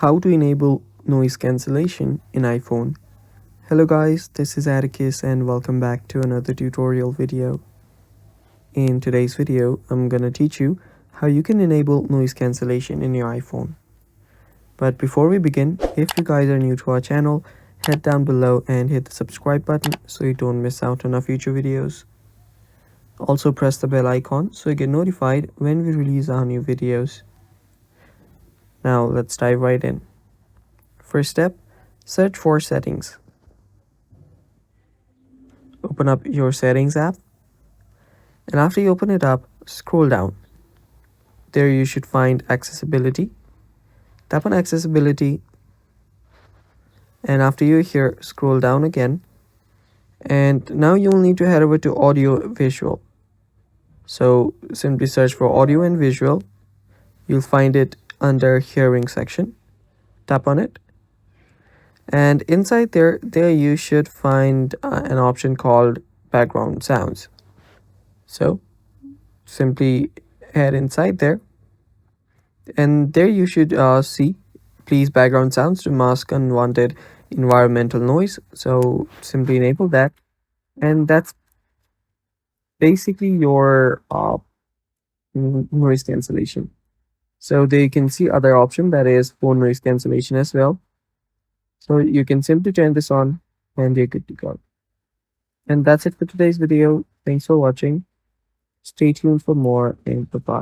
How to enable noise cancellation in iPhone. Hello guys, this is Atticus and welcome back to another tutorial video. In today's video, I'm gonna teach you how you can enable noise cancellation in your iPhone. But before we begin, if you guys are new to our channel, head down below and hit the subscribe button so you don't miss out on our future videos. Also press the bell icon so you get notified when we release our new videos. Now let's dive right in. First step, search for settings. Open up your settings app, and after you open it up, scroll down. There you should find accessibility. Tap on accessibility, and after you're here, scroll down again, and now you'll need to head over to audio visual. So simply search for audio and visual. You'll find it under hearing section. Tap on it, and inside there you should find an option called background sounds. So simply head inside there, and there you should see please background sounds to mask unwanted environmental noise. So simply enable that, and that's basically your noise cancellation. So there you can see other option, that is phone noise cancellation as well. So you can simply turn this on and you're good to go. And that's it for today's video. Thanks for watching. Stay tuned for more, and bye-bye.